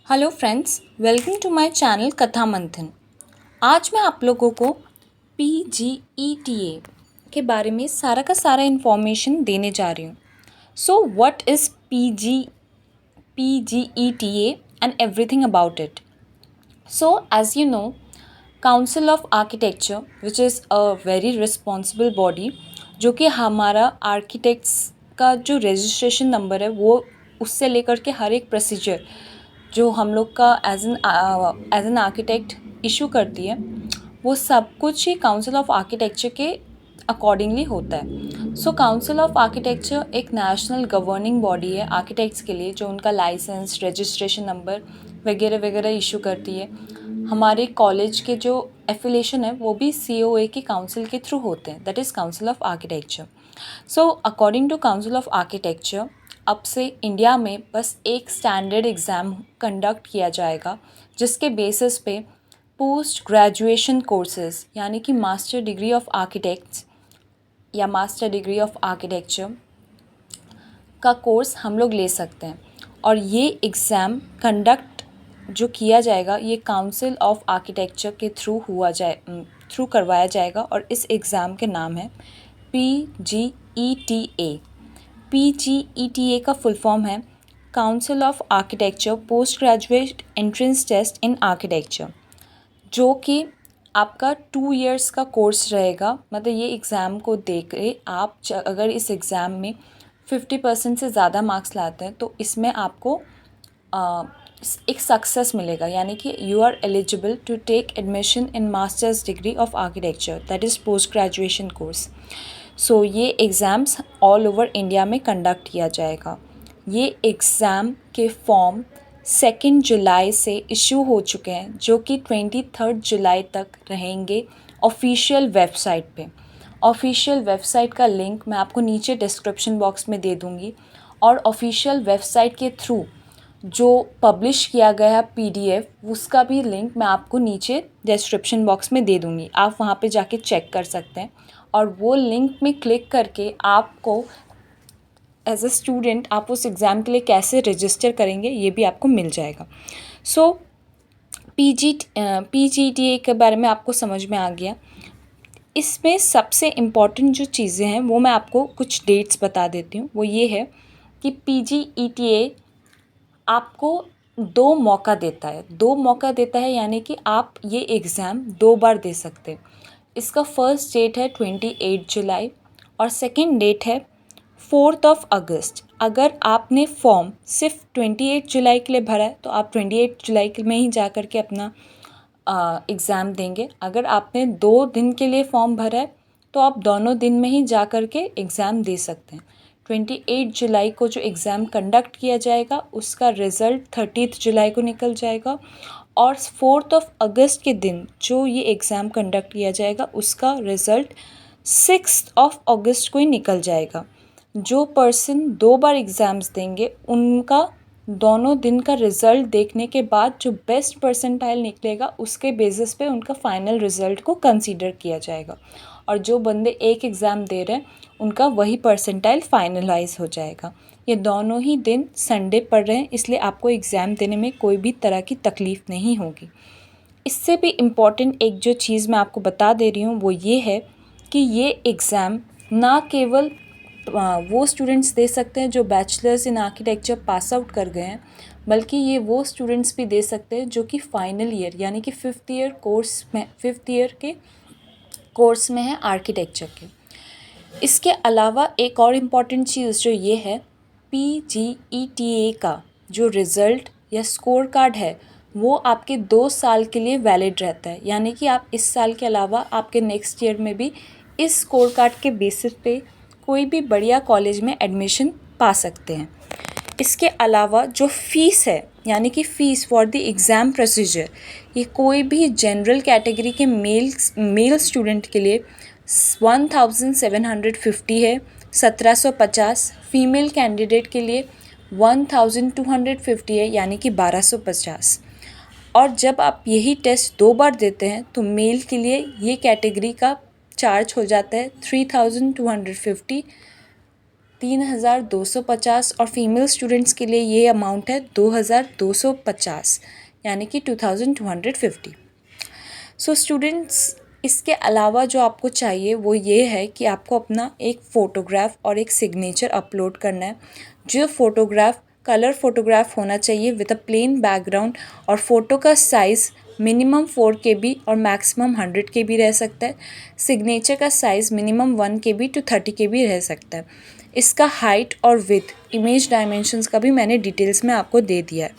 Hello friends, welcome to my channel Katha Manthan. आज मैं आप लोगों को PGETA के बारे में सारा का सारा इन्फॉर्मेशन देने जा रही हूँ। So what is PGETA and everything about it. So as you know, council of architecture which is a very responsible body, जो कि हमारा आर्किटेक्ट्स का जो रजिस्ट्रेशन नंबर है वो उससे लेकर के हर एक प्रोसीजर जो हम लोग का एज एन आर्किटेक्ट इशू करती है, वो सब कुछ ही काउंसिल ऑफ आर्किटेक्चर के अकॉर्डिंगली होता है। सो काउंसिल ऑफ आर्किटेक्चर एक नेशनल गवर्निंग बॉडी है आर्किटेक्ट्स के लिए, जो उनका लाइसेंस, रजिस्ट्रेशन नंबर वगैरह वगैरह इशू करती है। हमारे कॉलेज के जो एफिलेशन है वो भी COA के काउंसिल के थ्रू होते हैं, that is council of architecture. So according to council of architecture, अब से इंडिया में बस एक स्टैंडर्ड एग्ज़ाम कंडक्ट किया जाएगा, जिसके बेसिस पे पोस्ट ग्रेजुएशन कोर्सेज यानी कि मास्टर डिग्री ऑफ आर्किटेक्ट्स या मास्टर डिग्री ऑफ आर्किटेक्चर का कोर्स हम लोग ले सकते हैं। और ये एग्ज़ाम कंडक्ट जो किया जाएगा ये काउंसिल ऑफ आर्किटेक्चर के थ्रू करवाया जाएगा, और इस एग्ज़ाम के नाम है PGETA। PGETA का फुल फॉर्म है council of architecture post graduate entrance test in architecture, जो कि आपका 2 इयर्स का कोर्स रहेगा। मतलब ये एग्ज़ाम को दे के आप अगर इस एग्ज़ाम में 50% से ज़्यादा मार्क्स लाते हैं तो इसमें आपको एक सक्सेस मिलेगा, यानी कि you are eligible to take admission in masters degree of architecture, that is post graduation course. So ये एग्ज़ाम्स ऑल ओवर इंडिया में कंडक्ट किया जाएगा। ये एग्ज़ाम के फॉर्म 2 जुलाई से इशू हो चुके हैं, जो कि 23 जुलाई तक रहेंगे ऑफिशियल वेबसाइट पे। ऑफिशियल वेबसाइट का लिंक मैं आपको नीचे डिस्क्रिप्शन बॉक्स में दे दूँगी, और ऑफिशियल वेबसाइट के थ्रू जो पब्लिश किया गया है PDF, उसका भी लिंक मैं आपको नीचे डिस्क्रिप्शन बॉक्स में दे दूँगी। आप वहाँ पे जाके चेक कर सकते हैं, और वो लिंक में क्लिक करके आपको एज अ स्टूडेंट आप उस एग्ज़ाम के लिए कैसे रजिस्टर करेंगे ये भी आपको मिल जाएगा। सो PGTA के बारे में आपको समझ में आ गया। इसमें सबसे इम्पॉर्टेंट जो चीज़ें हैं वो मैं आपको कुछ डेट्स बता देती हूँ। वो ये है कि PGETA आपको 2 मौका देता है, यानी कि आप ये एग्ज़ाम 2 बार दे सकते हैं। इसका फर्स्ट डेट है 28 जुलाई और सेकंड डेट है 4 अगस्त। अगर आपने फॉर्म सिर्फ 28 जुलाई के लिए भरा है तो आप 28 जुलाई में ही जा कर के अपना एग्ज़ाम देंगे। अगर आपने 2 दिन के लिए फॉर्म भरा है तो आप दोनों दिन में ही जा कर के एग्ज़ाम दे सकते हैं। 28 जुलाई को जो एग्ज़ाम कंडक्ट किया जाएगा उसका रिज़ल्ट 30 जुलाई को निकल जाएगा, और 4 अगस्त के दिन जो ये एग्ज़ाम कंडक्ट किया जाएगा उसका रिज़ल्ट 6 अगस्त को ही निकल जाएगा। जो पर्सन 2 बार एग्ज़ाम्स देंगे उनका दोनों दिन का रिज़ल्ट देखने के बाद जो बेस्ट परसेंटाइल निकलेगा उसके बेसिस पे उनका फ़ाइनल रिज़ल्ट को कंसीडर किया जाएगा, और जो बंदे एक एग्ज़ाम दे रहे हैं उनका वही परसेंटाइल फाइनलाइज हो जाएगा। ये दोनों ही दिन संडे पड़ रहे हैं, इसलिए आपको एग्ज़ाम देने में कोई भी तरह की तकलीफ़ नहीं होगी। इससे भी इम्पॉर्टेंट एक जो चीज़ मैं आपको बता दे रही हूँ वो ये है कि ये एग्ज़ाम ना केवल वो स्टूडेंट्स दे सकते हैं जो bachelors in architecture pass out कर गए हैं, बल्कि ये वो स्टूडेंट्स भी दे सकते हैं जो कि फाइनल ईयर यानी कि 5th ईयर के कोर्स में है आर्किटेक्चर के। इसके अलावा एक और इम्पॉर्टेंट चीज़ जो ये है, PGETA का जो रिज़ल्ट या स्कोर कार्ड है वो आपके 2 साल के लिए वैलिड रहता है, यानी कि आप इस साल के अलावा आपके नेक्स्ट ईयर में भी इस स्कोर कार्ड के बेसिस पे कोई भी बढ़िया कॉलेज में एडमिशन पा सकते हैं। इसके अलावा जो फ़ीस है, यानी कि fees for the exam procedure, ये कोई भी जनरल कैटेगरी के मेल स्टूडेंट के लिए 1750 है, 1750। फीमेल कैंडिडेट के लिए 1250 है, यानी कि 1250। और जब आप यही टेस्ट 2 बार देते हैं तो मेल के लिए ये कैटेगरी का चार्ज हो जाता है 3250 3,250 और फीमेल स्टूडेंट्स के लिए ये अमाउंट है 2,250, यानी कि 2,250। सो स्टूडेंट्स, इसके अलावा जो आपको चाहिए वो ये है कि आपको अपना एक फ़ोटोग्राफ और एक सिग्नेचर अपलोड करना है। जो फ़ोटोग्राफ कलर फ़ोटोग्राफ होना चाहिए विद अ प्लेन बैकग्राउंड, और फ़ोटो का साइज़ मिनिमम 4 KB और मैक्सिमम 100 KB रह सकता है। सिग्नेचर का size minimum 1 KB to 30 KB रह सकता है। इसका हाइट और विड्थ, इमेज डायमेंशंस का भी मैंने डिटेल्स में आपको दे दिया है।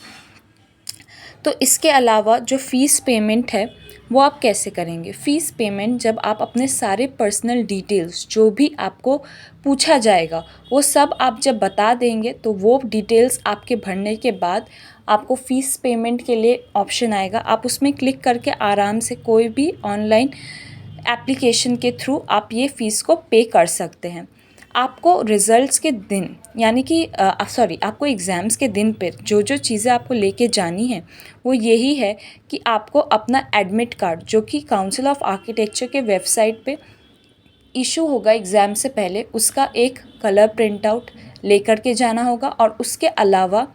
तो इसके अलावा जो फ़ीस पेमेंट है वो आप कैसे करेंगे? फ़ीस पेमेंट जब आप अपने सारे पर्सनल डिटेल्स जो भी आपको पूछा जाएगा वो सब आप जब बता देंगे तो वो डिटेल्स आपके भरने के बाद आपको फ़ीस पेमेंट के लिए ऑप्शन आएगा। आप उसमें क्लिक करके आराम से कोई भी ऑनलाइन एप्लीकेशन के थ्रू आप ये फ़ीस को पे कर सकते हैं। आपको रिज़ल्ट्स के दिन, यानी कि आपको एग्ज़ाम्स के दिन पे जो जो चीज़ें आपको लेके जानी है वो यही है कि आपको अपना एडमिट कार्ड, जो कि काउंसिल ऑफ आर्किटेक्चर के वेबसाइट पे इशू होगा एग्ज़ाम से पहले, उसका एक कलर प्रिंट आउट लेकर के जाना होगा। और उसके अलावा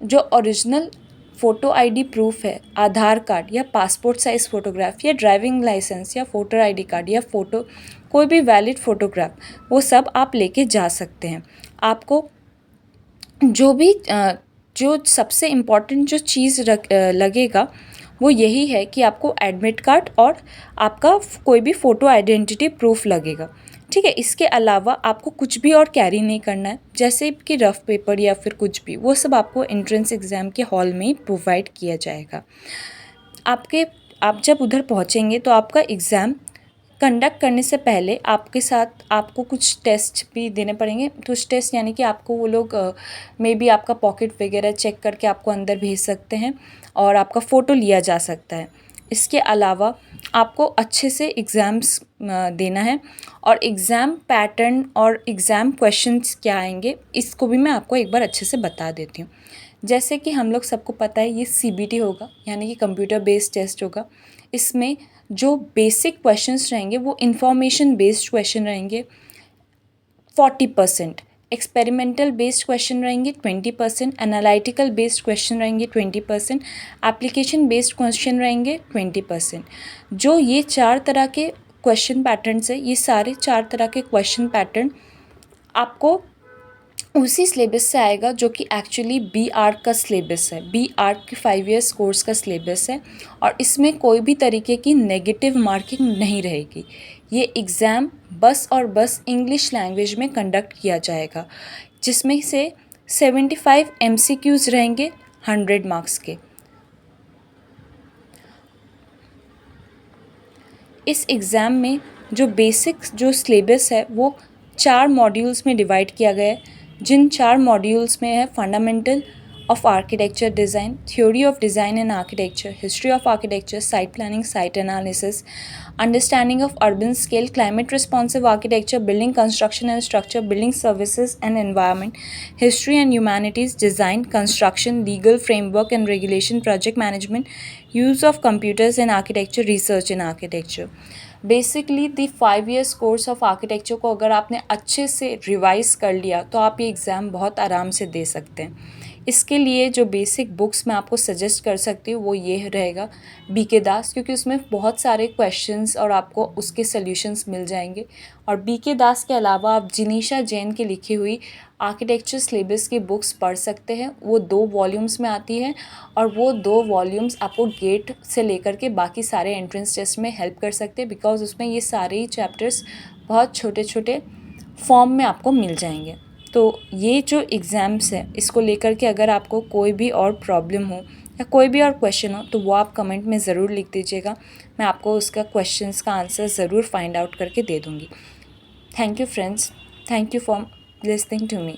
जो ओरिजिनल फ़ोटो आईडी प्रूफ है, आधार कार्ड या पासपोर्ट साइज़ फ़ोटोग्राफ या ड्राइविंग लाइसेंस या वोटर आईडी कार्ड या फ़ोटो, कोई भी वैलिड फ़ोटोग्राफ, वो सब आप लेके जा सकते हैं। आपको जो भी जो सबसे इम्पॉर्टेंट जो चीज़ लगेगा वो यही है कि आपको एडमिट कार्ड और आपका कोई भी फ़ोटो आइडेंटिटी प्रूफ लगेगा। ठीक है, इसके अलावा आपको कुछ भी और कैरी नहीं करना है, जैसे कि रफ़ पेपर या फिर कुछ भी, वो सब आपको एंट्रेंस एग्ज़ाम के हॉल में ही प्रोवाइड किया जाएगा। आप जब उधर पहुँचेंगे तो आपका एग्ज़ाम कंडक्ट करने से पहले आपके साथ आपको कुछ टेस्ट भी देने पड़ेंगे। कुछ टेस्ट यानी कि आपको वो लोग मे बी आपका पॉकेट वगैरह चेक करके आपको अंदर भेज सकते हैं और आपका फ़ोटो लिया जा सकता है। इसके अलावा आपको अच्छे से एग्ज़ाम्स देना है, और एग्ज़ाम पैटर्न और एग्ज़ाम क्वेश्चंस क्या आएंगे इसको भी मैं आपको एक बार अच्छे से बता देती हूँ। जैसे कि हम लोग सबको पता है ये CBT होगा, यानी कि कंप्यूटर बेस्ड टेस्ट होगा। इसमें जो बेसिक क्वेश्चंस रहेंगे वो इंफॉर्मेशन बेस्ड क्वेश्चन रहेंगे 40%, एक्सपेरिमेंटल बेस्ड क्वेश्चन रहेंगे 20%, एनालिटिकल बेस्ड क्वेश्चन रहेंगे 20%, एप्लीकेशन बेस्ड क्वेश्चन रहेंगे 20%। जो ये 4 तरह के क्वेश्चन पैटर्न है, ये सारे 4 तरह के क्वेश्चन पैटर्न आपको उसी सिलेबस से आएगा जो कि एक्चुअली बी आर्क का सिलेबस है। बी आर्क के 5 ईयर्स कोर्स का सिलेबस है, और इसमें कोई भी तरीके की नेगेटिव मार्किंग नहीं रहेगी। ये एग्ज़ाम बस और बस इंग्लिश लैंग्वेज में कंडक्ट किया जाएगा, जिसमें से 75 MCQs रहेंगे 100 मार्क्स के। इस एग्ज़ाम में जो बेसिक जो सिलेबस है वो 4 मॉड्यूल्स में डिवाइड किया गया है, जिन 4 मॉड्यूल्स में है fundamental of architecture design, theory of design and architecture, history of architecture, site planning, site analysis, understanding of urban scale, climate responsive architecture, building construction and structure, building services and environment, history and humanities, design, construction, legal framework and regulation, project management, use of computers in architecture, research in architecture. Basically the 5 years course of architecture को अगर आपने अच्छे से revise कर लिया तो आप ये एग्ज़ाम बहुत आराम से दे सकते हैं। इसके लिए जो बेसिक बुक्स मैं आपको सजेस्ट कर सकती हूँ वो ये रहेगा BK दास, क्योंकि उसमें बहुत सारे क्वेश्चंस और आपको उसके सॉल्यूशंस मिल जाएंगे। और BK दास के अलावा आप जिनीशा जैन की लिखी हुई आर्किटेक्चर सिलेबस की बुक्स पढ़ सकते हैं। वो 2 वॉल्यूम्स में आती हैं, और वो 2 वॉल्यूम्स आपको गेट से लेकर के बाकी सारे एंट्रेंस टेस्ट में हेल्प कर सकते हैं, बिकॉज उसमें ये सारे ही चैप्टर्स बहुत छोटे छोटे फॉर्म में आपको मिल जाएंगे। तो ये जो एग्ज़ाम्स है इसको लेकर के अगर आपको कोई भी और प्रॉब्लम हो या कोई भी और क्वेश्चन हो तो वो आप कमेंट में ज़रूर लिख दीजिएगा। मैं आपको उसका क्वेश्चंस का आंसर ज़रूर फाइंड आउट करके दे दूँगी। Thank you friends, thank you for listening to me.